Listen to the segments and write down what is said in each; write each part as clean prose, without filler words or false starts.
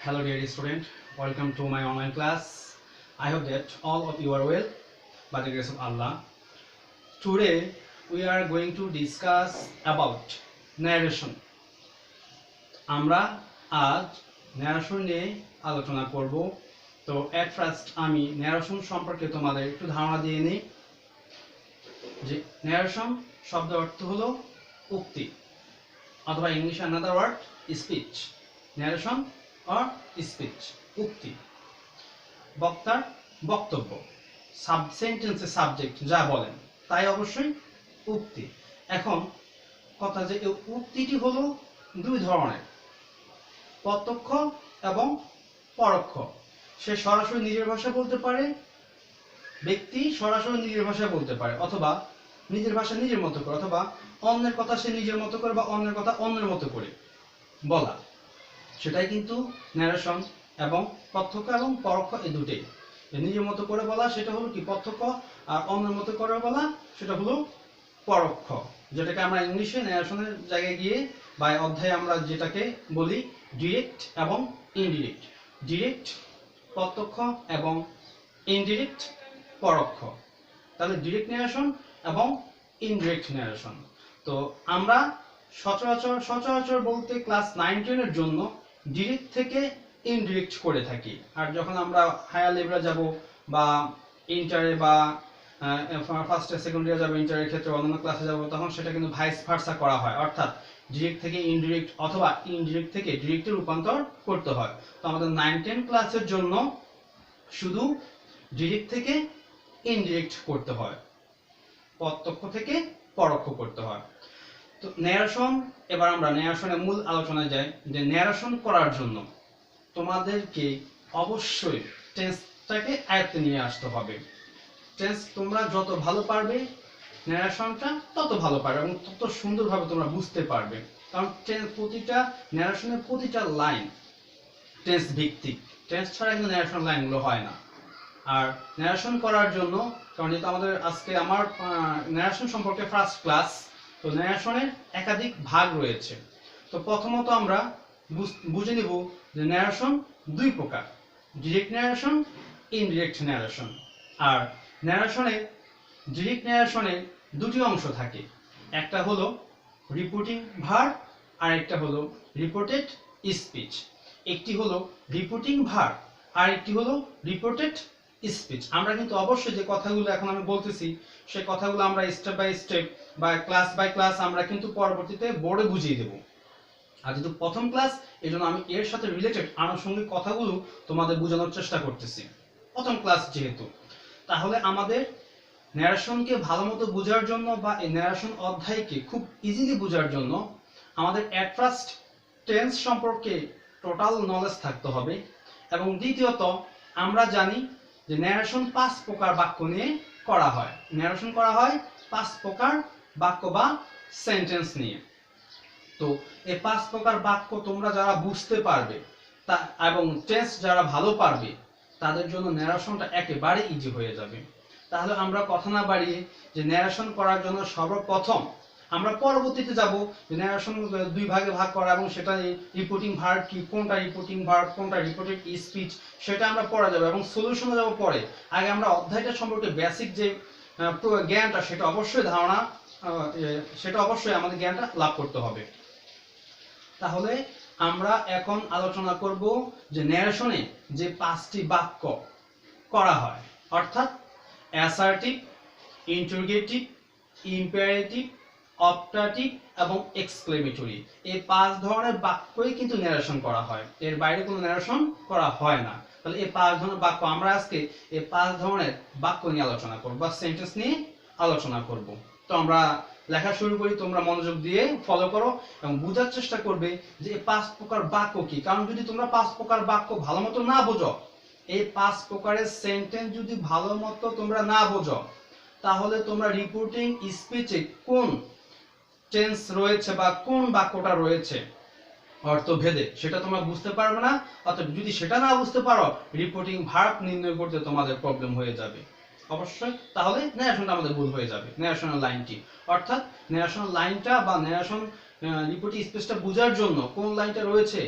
Hello dear student, welcome to my online class. I hope that all of you are well by the grace of Allah. Today we are going to discuss about narration. আমরা আজ narration নিয়ে আলোচনা করব। তো at first আমি narration সম্পর্কে তোমাদের একটু ধারণা দিয়ে নিই যে narration শব্দের অর্থ হলো উক্তি অথবা ইংলিশে another word speech. narration or speech উক্তি বক্তার বক্তব্য সেন্টেন্সের সাবজেক্ট যা বলেন তাই অবশ্যই উক্তি। এখন কথা যে এই উক্তিটি হলো দুই ধরনের, প্রত্যক্ষ এবং পরোক্ষ। সে সরাসরি নিজের ভাষায় বলতে পারে, ব্যক্তি সরাসরি নিজের ভাষায় বলতে পারে, অথবা নিজের ভাষা নিজের মতো করে, অথবা অন্যের কথা সে নিজের মতো করে বা অন্যের কথা অন্যের মতো করে বলা, সেটাই কিন্তু ন্যারেশন। এবং প্রত্যক্ষ এবং পরোক্ষ এই দুটোই। নিজের মতো করে বলা সেটা হলো কি প্রত্যক্ষ, আর অন্যের মতো করে বলা সেটা হলো পরোক্ষ, যেটাকে আমরা ইংলিশে ন্যারেশনের জায়গায় গিয়ে বা অধ্যায়ে আমরা যেটাকে বলি ডিরেক্ট এবং ইনডিরেক্ট। ডিরেক্ট প্রত্যক্ষ এবং ইনডিরেক্ট পরোক্ষ। তাহলে ডিরেক্ট ন্যারেশন এবং ইনডিরেক্ট ন্যারেশন। তো আমরা সচরাচর বলতে ক্লাস 9-10 এর জন্য ডিরেক্ট থেকে ইনডিরেক্ট করে থাকি, আর যখন আমরা হায়ার লেভেলে যাব বা ইন্টারে বা ফার্স্ট ইয়ার সেকেন্ড ইয়ার যাবো, ইন্টারের ক্ষেত্রে অন্যান্য ক্লাসে যাব, তখন সেটা কিন্তু ভাইস ভার্সা করা হয়, অর্থাৎ ডিরেক্ট থেকে ইনডিরেক্ট অথবা ইনডিরেক্ট থেকে ডিরেক্টে রূপান্তর করতে হয়। তো আমাদের 9-10 ক্লাসের জন্য শুধু ডিরেক্ট থেকে ইনডিরেক্ট করতে হয়, প্রত্যক্ষ থেকে পরোক্ষ করতে হয়। তো ন্যারেশন, এবার আমরা ন্যারেশনের মূল আলোচনায় যাই। যে ন্যারেশন করার জন্য তোমাদেরকে অবশ্যই টেন্সটাকে আয়ত্তে নিয়ে আসতে হবে। টেন্স তোমরা যত ভালো পারবে ন্যারেশনটা তত ভালো পারবে এবং তত সুন্দরভাবে তোমরা বুঝতে পারবে, কারণ প্রতিটা ন্যারেশনের প্রতিটা লাইন টেন্স ভিত্তিক। টেন্স ছাড়া কিন্তু ন্যারেশন লাইনগুলো হয় না। আর ন্যারেশন করার জন্য, কারণ যেহেতু আমাদের আজকে আমার ন্যারেশন সম্পর্কে ফার্স্ট ক্লাস, তো ন্যারেশনের একাধিক ভাগ রয়েছে। তো প্রথমত আমরা বুঝে নিব যে ন্যারেশন দুই প্রকার, ডিরেক্ট ন্যারেশন, ইনডিরেক্ট ন্যারেশন। আর ন্যারেশনে ডিরেক্ট ন্যারেশনে দুটি অংশ থাকে, একটা হলো রিপোর্টিং ভার্ব আর একটা হলো রিপোর্টেড স্পিচ। একটি হলো রিপোর্টিং ভার্ব আর একটি হলো রিপোর্টেড স্পিচ। আমরা কিন্তু অবশ্যই যে কথাগুলো এখন আমি বলতেছি সেই কথাগুলো আমরা স্টেপ বাই স্টেপ বা ক্লাস বাই ক্লাস আমরা কিন্তু পরবর্তীতে বোর্ডে বুঝিয়ে দেব। আর যেহেতু প্রথম ক্লাস, এই জন্য আমি এর সাথে রিলেটেড আনুষঙ্গিক কথাগুলো তোমাদের বোঝানোর চেষ্টা করতেছি, প্রথম ক্লাস যেহেতু। তাহলে আমাদের ন্যারেশনকে ভালো মতো বোঝার জন্য বা এই ন্যারেশন অধ্যায়কে খুব ইজিলি বোঝার জন্য আমাদের অ্যাট ফার্স্ট টেন্স সম্পর্কে টোটাল নলেজ থাকতে হবে। এবং দ্বিতীয়ত আমরা জানি যে ন্যারেশন 5 প্রকার বাক্য নিয়ে করা হয়। ন্যারেশন করা হয় 5 প্রকার বাক্য বা সেন্টেন্স নিয়ে। তো এই 5 প্রকার বাক্য তোমরা যারা বুঝতে পারবে তা এবং টেন্স যারা ভালো পারবে তাদের জন্য ন্যারেশনটা একেবারে ইজি হয়ে যাবে। তাহলে আমরা কথা না বাড়িয়ে যে ন্যারেশন করার জন্য সর্বপ্রথম আমরা পরবর্তীতে যাব যে ন্যারেশন দুই ভাগে ভাগ করা এবং সেটা রিপোর্টিং ভার্ব কি, কোনটা রিপোর্টিং ভার্ব, কোনটা রিপোর্টেড স্পিচ, সেটা আমরা পড়া যাবে এবং সলিউশনে যাব পরে। আগে আমরা অধ্যায়টা সম্পর্কে বেসিক যে জ্ঞানটা সেটা অবশ্যই আমাদের জ্ঞানটা লাভ করতে হবে। তাহলে আমরা এখন আলোচনা করব যে ন্যারেশনে যে 5টি বাক্য করা হয়, অর্থাৎ অ্যাসার্টিভ, ইন্টারোগেটিভ, ইম্পারেটিভ, অপটাটিভ এবং এক্সক্লেমেটরি। এই 5 ধরনের বাক্যই কিন্তু ন্যারেশন করা হয়, এর বাইরে কোনো ন্যারেশন করা হয় না। তাহলে এই 5 ধরনের বাক্য আমরা আজকে এই 5 ধরনের বাক্য নিয়ে আলোচনা করব বা সেন্টেন্স নিয়ে আলোচনা করব। তো আমরা লেখা শুরু করি, তোমরা মনোযোগ দিয়ে ফলো করো এবং বোঝার চেষ্টা করবে যে এই 5 প্রকার বাক্য কি। কারণ যদি তোমরা 5 প্রকার বাক্য ভালো মতো না বোঝো, এই 5 প্রকারের সেন্টেন্স যদি ভালো মতো তোমরা না বোঝো, তাহলে তোমরা রিপোর্টিং স্পিচে কোন টেন্স রয়েছে বা কোন বাক্যটা রয়েছে অর্থভেদে সেটা তোমরা বুঝতে পারবে না। অর্থাৎ যদি সেটা না বুঝতে পারো, রিপোর্টিং ভার্ব নির্ণয় করতে তোমাদের প্রবলেম হয়ে যাবে অবশ্যই। তাহলে ন্যারেশনটা আমাদের ভুল হয়ে যাবে, ন্যারেশনাল লাইনটি। অর্থাৎ ন্যারেশনাল লাইনটা বা ন্যারেশন রিপোর্টিং স্পিচটা বোঝার জন্য কোন লাইনটা রয়েছে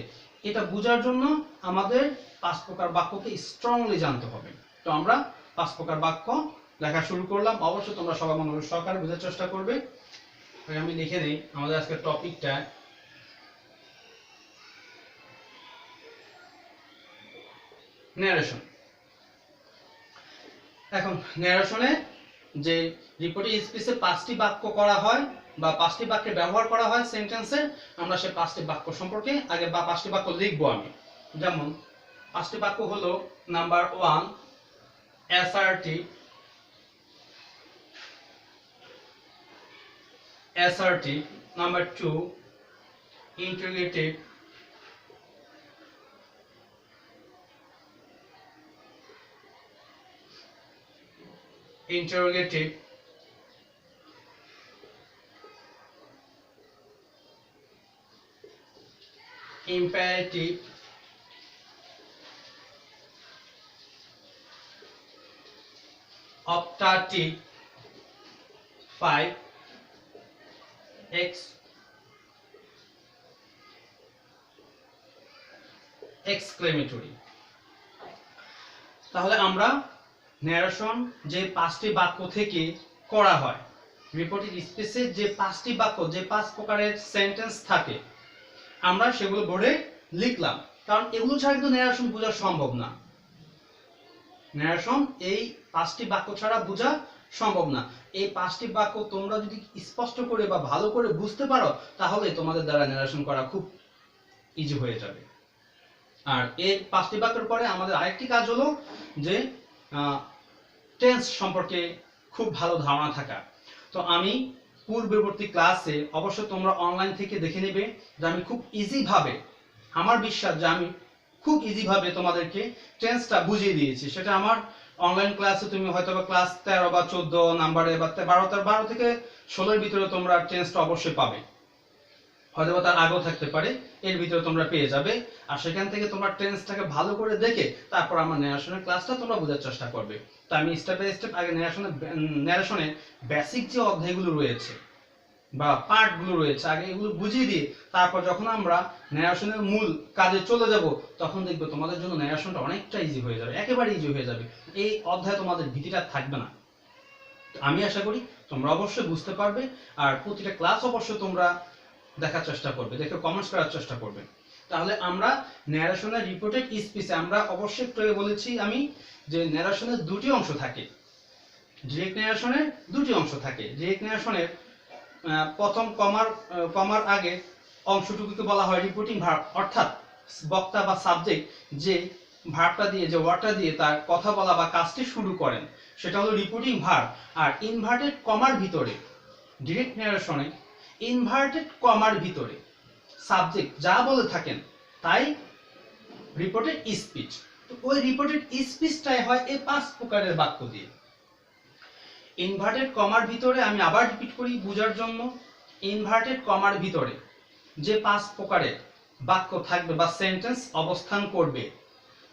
এটা বোঝার জন্য আমাদের 5 প্রকার বাক্যকে স্ট্রংলি জানতে হবে। তো আমরা 5 প্রকার বাক্য লেখা শুরু করলাম। অবশ্যই তোমরা সবাই মনোযোগ সহকারে বোঝার চেষ্টা করবে। আমি লিখে নেই আমাদের আজকের টপিকটা ন্যারেশন। এখন ন্যারেশনে যে রিপোর্টিং স্পিচে 5টি বাক্য করা হয় বা 5টি বাক্যের ব্যবহার করা হয় সেন্টেন্সে, আমরা সেই 5টি বাক্য সম্পর্কে আগে বা 5টি বাক্য লিখবো আমি। যেমন 5টি বাক্য হলো number 1 assertive, assertive, number 2 interrogative, imperative, optative, 5 exclamatory। তাহলে আমরা ন্যারেশন যে 5টি বাক্য থেকে করা হয়, রিপোর্টিং স্পিচে যে 5টি বাক্য, যে 5 প্রকারের সেন্টেন্স থাকে, আমরা সেগুলো বোর্ডে লিখলাম। কারণ এগুলো ছাড়া কিন্তু ন্যারেশন বোঝা সম্ভব না। ন্যারেশন এই 5টি বাক্য ছাড়া বোঝা সম্ভব না। এই 5টি বাক্য তোমরা যদি স্পষ্ট করে বা ভালো করে বুঝতে পারো, তাহলে তোমাদের দ্বারা ন্যারেশন করা খুব ইজি হয়ে যাবে। আর এই 5টি বাক্যের পরে আমাদের আরেকটি কাজ হলো যে টেন্স সম্পর্কে খুব ভালো ধারণা থাকা। তো আমি পূর্ববর্তী ক্লাসে, অবশ্য তোমরা অনলাইন থেকে দেখে নেবে, যে আমি খুব ইজি ভাবে, আমার বিশ্বাস যে আমি খুব ইজি ভাবে তোমাদেরকে টেন্সটা বুঝিয়ে দিয়েছি। সেটা আমার অনলাইন ক্লাসে তুমি হয়তো বা ক্লাস 13 বা 14 নাম্বারে বা 12 থেকে 16 ভিতরে তোমরা টেন্সটা অবশ্যই পাবে, হয়তো তার আগেও থাকতে পারে, এর ভিতরে তোমরা পেয়ে যাবে। আর সেখান থেকে তোমরা টেন্সটাকে ভালো করে দেখে তারপর আমার ন্যারেশনের ক্লাসটা তোমরা বোঝার চেষ্টা করবে। তো আমি স্টেপ বাই স্টেপ আগে ন্যারেশনের বেসিক যে অধ্যায়গুলো রয়েছে বা পার্টগুলো রয়েছে, আগে এগুলো বুঝিয়ে দিয়ে তারপর যখন আমরা ন্যারেশনের মূল কাজে চলে যাব, তখন দেখবে তোমাদের জন্য ন্যারেশনটা অনেকটা ইজি হয়ে যাবে, একেবারে ইজি হয়ে যাবে। এই অধ্যায়ে তোমাদের ভীতিটা থাকবে না। আমি আশা করি তোমরা অবশ্যই বুঝতে পারবে। আর প্রতিটা ক্লাস অবশ্যই তোমরা দেখার চেষ্টা করবে, দেখে কমেন্টস করার চেষ্টা করবে। তাহলে আমরা ন্যারেশনের রিপোর্টেড স্পিচে আমরা অবশ্যই একটু বলেছি আমি যে ন্যারেশনের দুটি অংশ থাকে। ডিরেক্ট ন্যারেশনের দুটি অংশ থাকে। ডিরেক্ট ন্যারেশনের প্রথম কমার আগে অংশটুকুকে বলা হয় রিপোর্টিং ভার্ব, অর্থাৎ বক্তা বা সাবজেক্ট যে ভার্বটা দিয়ে, যে ওয়ার্ডটা দিয়ে তার কথা বলা বা কাজটি শুরু করেন, সেটা হলো রিপোর্টিং ভার্ব। আর ইনভার্টেড কমার ভিতরে ডিরেক্ট ন্যারেশনে ইনভার্টেড কমার ভিতরে সাবজেক্ট যা বলে থাকেন তাই রিপোর্টেড স্পিচ। তো ওই রিপোর্টেড স্পিচটাই হয় এই 5 প্রকারের বাক্য দিয়ে। ইনভার্টেড কমার ভিতরে, আমি আবার রিপিট করি বোঝার জন্য, ইনভার্টেড কমার ভিতরে যে 5 প্রকারের বাক্য থাকবে বা সেন্টেন্স অবস্থান করবে,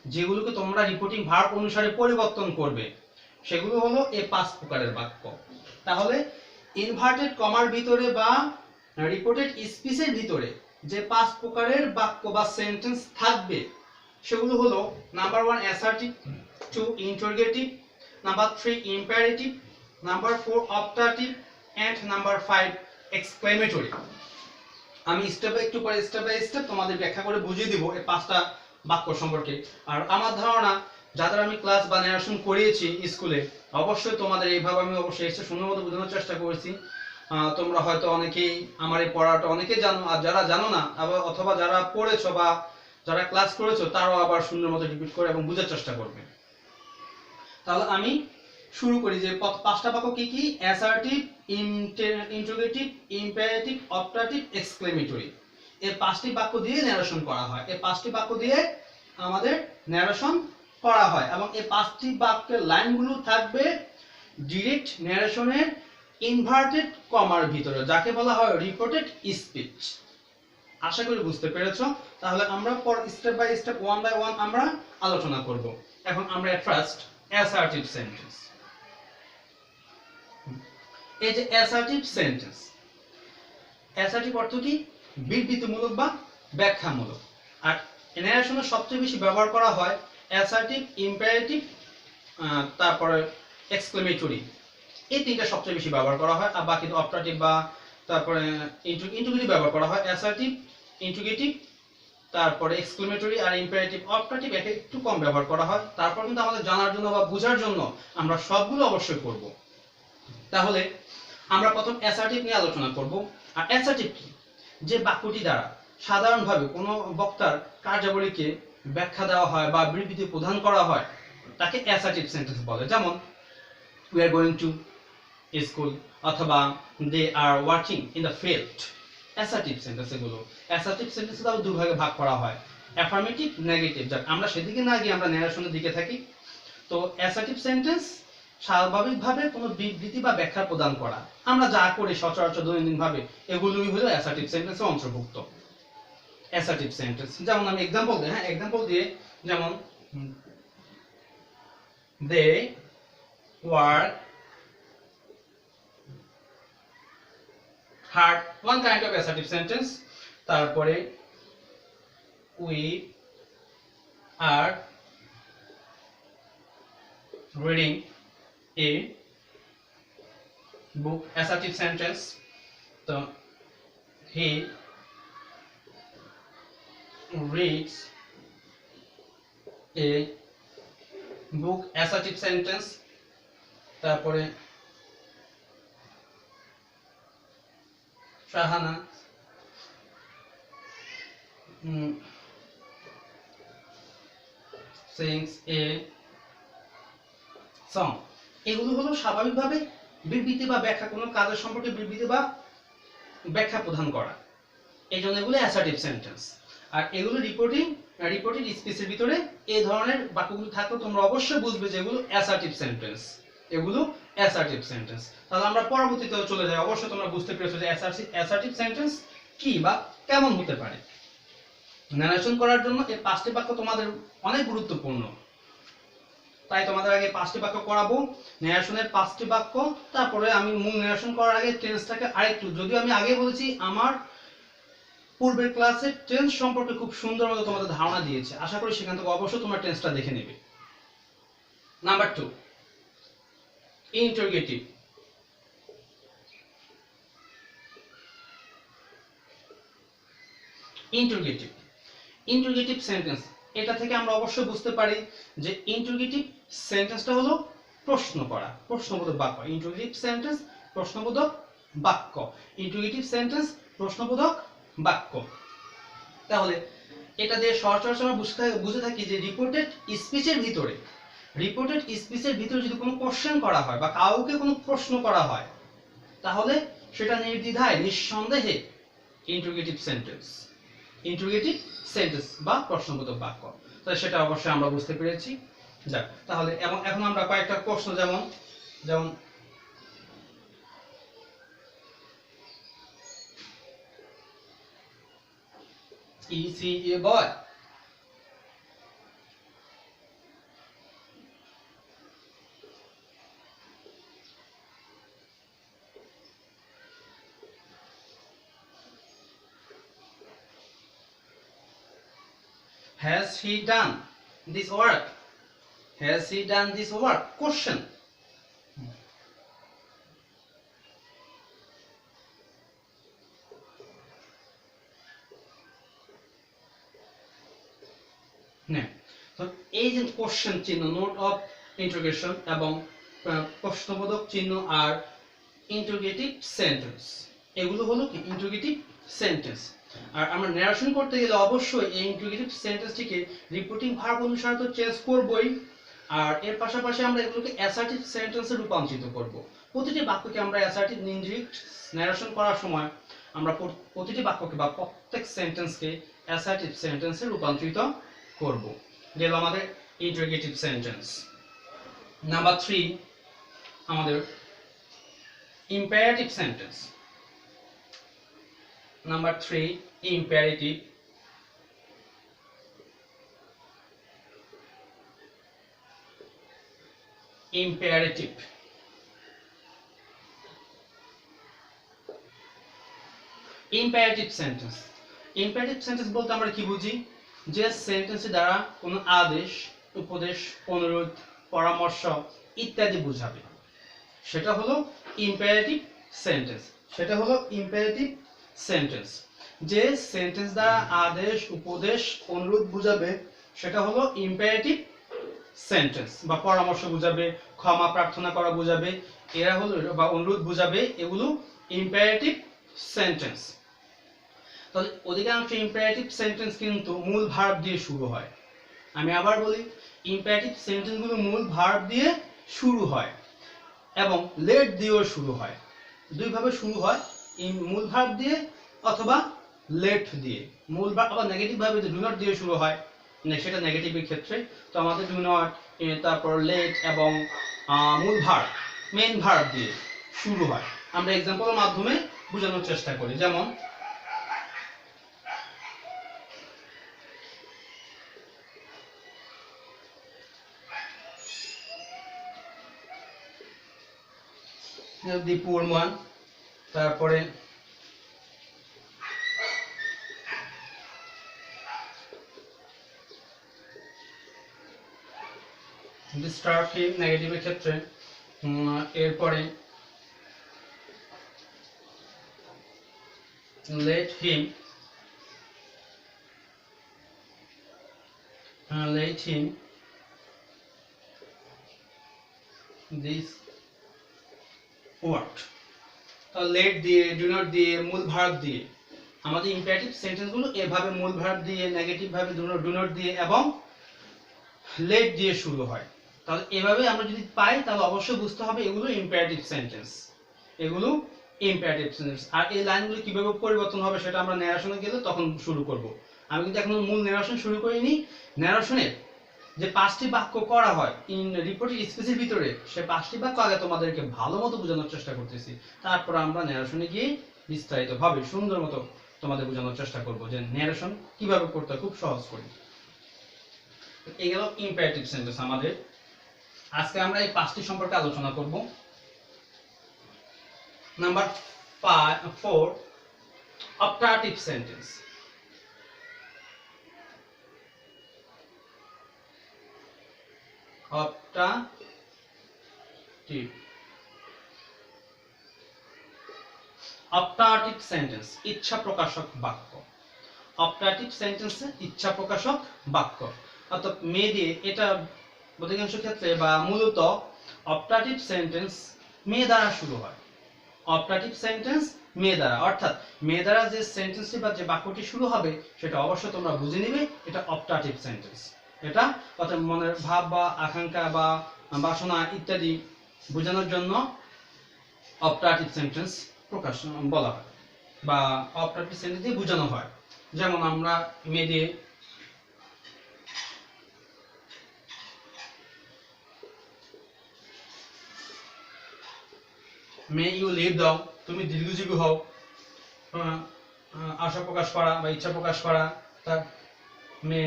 যেগুলোকে তোমরা রিপোর্টিং ভার্ব অনুসারে পরিবর্তন করবে, সেগুলো হলো এই 5 প্রকারের বাক্য। তাহলে ইনভার্টেড কমার ভিতরে বা রিপোর্টেড স্পিচের ভিতরে যে 5 প্রকারের বাক্য বা সেন্টেন্স থাকবে, সেগুলো হলো number 1 assertive, 2 interrogative, number 3 imperative, number 4 optative and number 5 exclamatory. আমি স্টেপ বাই স্টেপ তোমাদের ব্যাখ্যা করে বুঝিয়ে দিব এই 5টা বাক্য সম্পর্কে। আর আমার ধারণা যাদের আমি ক্লাস বা ন্যারেশন করিয়েছি স্কুলে, অবশ্যই তোমাদের এইভাবে আমি অবশ্যই এসে সুন্দর মতো বোঝানোর চেষ্টা করেছি। তোমরা হয়তো অনেকেই আমার এই পড়াটা অনেকে জানো, আর যারা জানো না অথবা যারা পড়েছো বা যারা ক্লাস করেছো, তারাও আবার সুন্দর মতো রিপিট করে এবং বোঝার চেষ্টা করবে। তাহলে আমি শুরু করি যে 5টা বাক্য কি কি: assertive, interrogative, imperative, optative, exclamatory. এই 5টি বাক্য দিয়ে ন্যারেশন করা হয়। এই 5টি বাক্য দিয়ে আমাদের ন্যারেশন করা হয় এবং এই 5টি বাক্যের লাইনগুলো থাকবে ডিরেক্ট ন্যারেশনের ইনভার্টেড কমার ভিতরে, যাকে বলা হয় রিপোর্টেড স্পিচ। আশা করি বুঝতে পেরেছো। তাহলে আমরা পর step by step, one by one আমরা আলোচনা করব। এখন আমরা ফার্স্ট অ্যাসার্টিভ সেন্টেন্স। এই যে অ্যাসার্টিভ সেন্টেন্স, অ্যাসার্টিভ অর্থ কি? বিবৃতিমূলক বা ব্যাখ্যামূলক। আর ন্যারেশনে সবচেয়ে বেশি ব্যবহার করা হয় অ্যাসার্টিভ, ইম্পারেটিভ, তারপরে এক্সক্লেমেটরি, এই তিনটা সবচেয়ে বেশি ব্যবহার করা হয়। আর বাকি অপটাটিভ বা তারপরে ইন্ট্রোগেটিভ ব্যবহার করা হয়। অ্যাসার্টিভ, ইন্ট্রোগেটিভ, তারপরে এক্সক্লেমেটরি আর ইম্পারেটিভ, অপটাটিভ একটু কম ব্যবহার করা হয়। তারপর কিন্তু আমাদের জানার জন্য বা বোঝার জন্য আমরা সবগুলো অবশ্যই করব। তাহলে আমরা প্রথম অ্যাসার্টিভ নিয়ে আলোচনা করব। আর অ্যাসার্টিভ কি? যে বাক্যটি দ্বারা সাধারণভাবে কোনো বক্তার কার্যাবলীকে ব্যাখ্যা দেওয়া হয় বা বিবৃতি প্রদান করা হয় তাকে অ্যাসার্টিভ সেন্টেন্স বলে। যেমন we are going to school অথবা they are working in the field. Assertive sentence এগুলো। অ্যাসার্টিভ সেন্টেন্স আবার দুই ভাগে ভাগ করা হয়, অ্যাফার্মেটিভ, নেগেটিভ। যাক আমরা সেদিকে না গিয়ে আমরা ন্যারেশনের দিকে থাকি। তো অ্যাসার্টিভ সেন্টেন্স স্বাভাবিকভাবে কোনো বিবৃতি বা ব্যাখ্যা প্রদান করা, আমরা যা করি সচরাচর দৈনন্দিনভাবে, এগুলোই হলো অ্যাসার্টিভ সেন্টেন্সের অন্তর্ভুক্ত। অ্যাসার্টিভ সেন্টেন্স যেমন আমি এক্সাম্পল দিই, এক্সাম্পল দিয়ে, যেমন they work hard, one kind of assertive sentence. তারপরে we are reading a book, assertive sentence. তো he reads a book, assertive sentence। তারপরে শাহানা sings a song। এগুলো হলো স্বাভাবিকভাবে বিবৃতি বা ব্যাখ্যা, কোনো কাজের সম্পর্কে বিবৃতি বা ব্যাখ্যা প্রদান করা, এই জন্য এগুলো অ্যাসার্টিভ সেন্টেন্স। আর এগুলো রিপোর্টেড স্পিচের ভিতরে এই ধরনের বাক্যগুলো থাকলে তোমরা অবশ্যই বুঝবে যে এগুলো অ্যাসার্টিভ সেন্টেন্স, এগুলো অ্যাসার্টিভ সেন্টেন্স। তাহলে আমরা পরবর্তীতে চলে যাই। অবশ্যই তোমরা বুঝতে পেরেছো যে অ্যাসার্টিভ সেন্টেন্স কি বা কেমন হতে পারে। ন্যারেশন করার জন্য এই পাঁচটি বাক্য তোমাদের অনেক গুরুত্বপূর্ণ, তাই তোমাদের আগে পাঁচটি বাক্য করাবো, ন্যারেশনের পাঁচটি বাক্য। তারপরে আমি মূল ন্যারেশন করার আগে টেন্সটাকে আরেকটু, যদিও আমি আগে বলেছি আমার পূর্বের ক্লাসে টেন্স সম্পর্কে খুব সুন্দর মতো তোমাদের ধারণা দিয়েছে, আশা করি সেখান থেকে অবশ্যই তোমরা টেন্সটা দেখে নেবে। Number 2, interrogative. Interrogative interrogative sentence, এটা থেকে আমরা অবশ্যই বুঝতে পারি যে ইন্টারোগেটিভ সেন্টেন্সটা হলো প্রশ্ন করা, প্রশ্নবোধক বাক্য। ইন্টারোগেটিভ সেন্টেন্স প্রশ্নবোধক বাক্য, ইন্টারোগেটিভ সেন্টেন্স প্রশ্নবোধক বাক্য। তাহলে এটা দিয়ে সচরাচর আমরা বুঝে থাকি যে রিপোর্টেড স্পিচের ভিতরে যদি কোনো কোশ্চেন করা হয় বা কাউকে কোনো প্রশ্ন করা হয়, তাহলে সেটা নির্দ্বিধায় নিঃসন্দেহে ইন্টারোগেটিভ সেন্টেন্স বা প্রশ্নবোধক বাক্য। তাহলে সেটা অবশ্যই আমরা বুঝতে পেরেছি। যাক, তাহলে এখন আমরা কয়েকটা প্রশ্ন, যেমন Is he a boy? Has he done this work? Has he done this work? Question. তো এই যে কোশ্চেন চিহ্ন, নোট অফ ইন্টারোগেশন এবং প্রশ্নবোধক চিহ্ন আর ইন্টারোগেটিভ সেন্টেন্স, এগুলো হলো কি ইন্টারোগেটিভ সেন্টেন্স। আর আমরা ন্যারেশন করতে গেলে অবশ্যই এই ইন্টারোগেটিভ সেন্টেন্সটিকে রিপোর্টিং ভার্ব অনুসারে তো চেঞ্জ করবই, আর এর পাশাপাশি আমরা এগুলোকে অ্যাসার্টিভ সেন্টেন্সে রূপান্তরিত করব। প্রতিটি বাক্যকে আমরা অ্যাসার্টিভ ইনডিরেক্ট ন্যারেশন করার সময় আমরা প্রতিটি বাক্যকে বা প্রত্যেক সেন্টেন্সকে অ্যাসার্টিভ সেন্টেন্সে রূপান্তরিত করব। গেল আমাদের ইন্টারোগেটিভ সেন্টেন্স। নাম্বার 3 আমাদের imperative sentence. Number 3 imperative. Imperative imperative sentence বলতে আমরা কি বুঝি? যে সেন্টেন্স দ্বারা কোনো আদেশ, উপদেশ, অনুরোধ, পরামর্শ ইত্যাদি বোঝাবে সেটা হলো ইম্পারেটিভ সেন্টেন্স। সেটা হলো ইম্পারেটিভ সেন্টেন্স। যে সেন্টেন্স দ্বারা আদেশ, উপদেশ, অনুরোধ বোঝাবে সেটা হলো ইম্পারেটিভ সেন্টেন্স, বা পরামর্শ বোঝাবে, ক্ষমা প্রার্থনা করা বোঝাবে, এরা হলো, বা অনুরোধ বোঝাবে, এগুলো ইম্পারেটিভ সেন্টেন্স। তাহলে অধিকাংশ ইম্পারেটিভ সেন্টেন্স কিন্তু মূল ভার্ব দিয়ে শুরু হয়। আমি আবার বলি, ইম্পারেটিভ সেন্টেন্সগুলো মূল ভার্ব দিয়ে শুরু হয় এবং লেট দিয়েও শুরু হয়। দুইভাবে শুরু হয়, মূল ভার্ব দিয়ে অথবা লেট দিয়ে। মূল ভার্ব আবার নেগেটিভ ভাবে ডু নট দিয়ে শুরু হয়, সেটা নেগেটিভের ক্ষেত্রে। তো আমাদের ডু নট, তারপর লেট এবং মূল ভার্ব, মেইন ভার্ব দিয়ে শুরু হয়। আমরা এক্সাম্পলের মাধ্যমে বোঝানোর চেষ্টা করি। যেমন the poor man, তারপরে disturb him নেগেটিভের ক্ষেত্রে, এরপরে let him this work। Let দিয়ে, ডু নট দিয়ে, মূল ভার্ব দিয়ে আমাদের ইম্পারেটিভ সেন্টেন্সগুলো এভাবে মূল ভার্ব দিয়ে, নেগেটিভ ভাবে ডু নট দিয়ে এবং লেট দিয়ে শুরু হয়। তাহলে এভাবে আমরা যদি পাই তাহলে অবশ্যই বুঝতে হবে এগুলো ইম্পারেটিভ সেন্টেন্স, এগুলো ইম্পারেটিভ সেন্টেন্স। আর এই লাইনগুলো কিভাবে পরিবর্তন হবে সেটা আমরা ন্যারেশনে গেলে তখন শুরু করব। আমি কিন্তু এখন মূল ন্যারেশন শুরু করিনি। ন্যারেশনে যে 5টি বাক্য করা হয় ইন রিপোর্টেড স্পিচের ভিতরে, সে 5টি বাক্য আগে তোমাদেরকে ভালো মতো বোঝানোর চেষ্টা করতেছি, তারপর আমরা ন্যারেশনে গিয়ে বিস্তারিতভাবে সুন্দর মতো তোমাদের বোঝানোর চেষ্টা করব যে ন্যারেশন কিভাবে করতে হয়, খুব সহজ করে। এই গেল ইম্পারেটিভ সেন্টেন্স আমাদের। আজকে আমরা এই 5টি সম্পর্কে আলোচনা করব। Number 4, optative sentence. Optative sentence, ইচ্ছা প্রকাশক বাক্য। অপটাটিভ সেন্টেন্সে ইচ্ছা প্রকাশক বাক্য, অর্থাৎ মে দিয়ে, এটা অধিকাংশ ক্ষেত্রে বা মূলত অপটাটিভ সেন্টেন্স মে দ্বারা শুরু হয়। অপটাটিভ সেন্টেন্স মে দ্বারা, অর্থাৎ মে দ্বারা যে সেন্টেন্সটি বা যে বাক্যটি শুরু হবে সেটা অবশ্যই তোমরা বুঝে নিবে এটা অপটাটিভ সেন্টেন্স। এটা অর্থাৎ মনের ভাব বা আকাঙ্ক্ষা বা বাসনা ইত্যাদি বোঝানোর জন্য অপটাটিভ সেন্টেন্স প্রকাশ বলা হয় বা অপটাটিভ সেন্টেন্স দিয়ে বোঝানো হয়। যেমন আমরা মে দিয়ে মে ইউ লিভ দাও, তুমি দীর্ঘজীবী হও, আশা প্রকাশ করা বা ইচ্ছা প্রকাশ করা, তার মে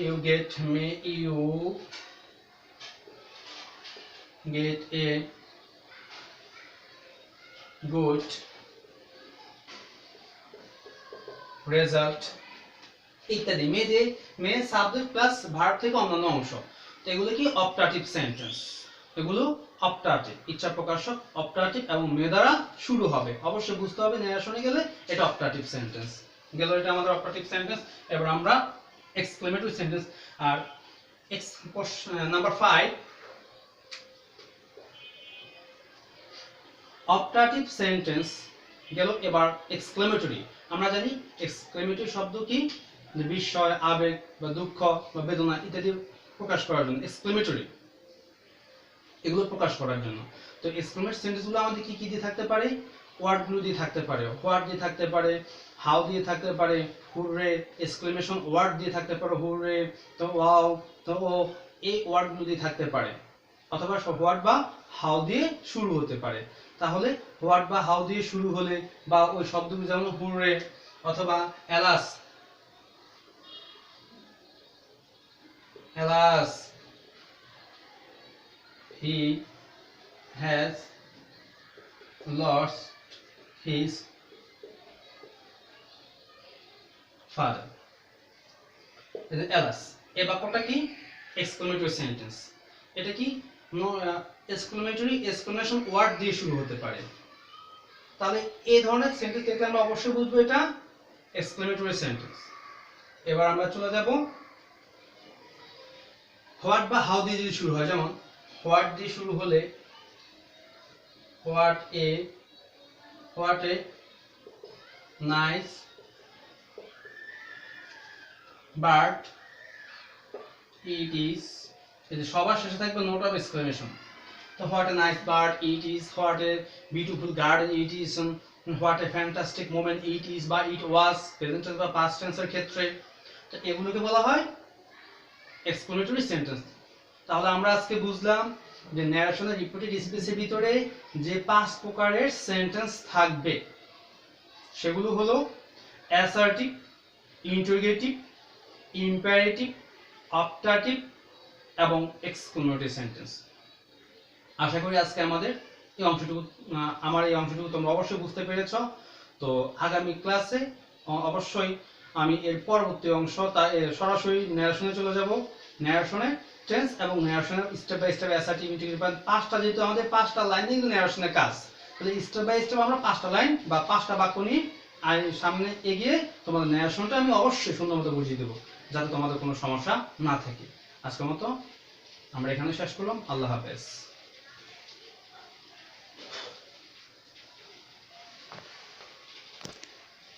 you get a good result ইত্যাদি। মে সাবজেক্ট প্লাস ভার্ব থেকে অন্যান্য অংশ, তো এগুলো কি অপটাটিভ সেন্টেন্স। এগুলো অপটাটিভ, ইচ্ছা প্রকাশক, অপটাটিভ এবং মে দ্বারা শুরু হবে। অবশ্যই বুঝতে হবে ন্যারেশনে গেলে এটা অপটাটিভ সেন্টেন্স গেল, এটা আমাদের অপটাটিভ সেন্টেন্স। এবার আমরা এক্সক্লেমেটরি সেন্টেন্স। আর নাম্বার 5, অপটাটিভ সেন্টেন্স গেল। এবার এক্সক্লেমেটরি। আমরা জানি এক্সক্লেমেটরি শব্দ কি, বিস্ময়, আবেগ বা দুঃখ বা বেদনা ইত্যাদি প্রকাশ করার জন্য এক্সক্লেমেটরি, এগুলো প্রকাশ করার জন্য। তো এক্সক্লেমেটরি সেন্টেন্সগুলো আমাদের কি কি দিয়ে থাকতে পারে? ওয়ার্ডগুলো দিয়ে থাকতে পারে, হোয়াট দিয়ে থাকতে পারে, হাউ দিয়ে থাকতে পারে, হুররে, এক্সক্লেমেশন ওয়ার্ড দিয়ে থাকতে পারে, হুররে, তো ওয়াও, তো ও, এই ওয়ার্ডগুলো দিয়ে থাকতে পারে, অথবা হোয়াট বা হাউ দিয়ে শুরু হতে পারে। তাহলে হোয়াট বা হাউ দিয়ে শুরু হলে বা ওই শব্দগুলো যেমন হুররে অথবা alas, alas he has lost his father. Alas এই বাক্যটা কি এক্সক্লেমেটরি সেন্টেন্স। এটা কি এক্সক্লেমেটরি এক্সক্লেমেশন ওয়ার্ড দিয়ে শুরু হতে পারে। তাহলে এই ধরনের সেন্টেন্স থেকে আমরা অবশ্যই বুঝবো এটা এক্সক্লেমেটরি সেন্টেন্স। এবার আমরা চলে যাব হোয়াট বা হাউ দিয়ে যদি শুরু হয়, যেমন হোয়াট দিয়ে শুরু হলে what a nice bird it is, এই যে সবার শেষে থাকবে নোট অফ এক্সক্লেমেশন। তো what a nice bird it is, what a beautiful garden it is, what a fantastic moment it is বা ইট ওয়াজ প্রেজেন্ট টেন্স বা পাস্ট টেন্সের ক্ষেত্রে। তো এগুলোকে বলা হয় এক্সক্লেমেটরি সেন্টেন্স। তাহলে আমরা আজকে বুঝলাম যে ন্যারেশনের রিপিটেড স্পিচের ভিতরে যে 5 প্রকারের সেন্টেন্স থাকবে সেগুলো হলো অ্যাসার্টিভ, ইন্টারোগেটিভ, ইম্পারেটিভ, অপটাটিভ এবং এক্সক্লেমেটরি সেন্টেন্স। আশা করি আজকে আমার এই অংশটুকু তোমরা অবশ্যই বুঝতে পেরেছো। তো আগামী ক্লাসে অবশ্যই আমি এর পরবর্তী অংশ সরাসরি ন্যারেশনে চলে যাব। ন্যারেশনে টেন্স এবং ন্যারেশনের step by step assertive, interrogative, 5টা যেহেতু আমাদের 5টা লাইন কিন্তু ন্যারেশনের কাজ, তাহলে স্টেপ বাই স্টেপ আমরা 5টা লাইন বা 5টা বাক্য নিয়ে সামনে এগিয়ে তোমাদের ন্যারেশনটা আমি অবশ্যই সুন্দর মতো বুঝিয়ে দেবো, যাতে তোমাদের কোনো সমস্যা না থাকে। আজকের মতো আমরা এখানে শেষ করলাম। আল্লাহ হাফেজ।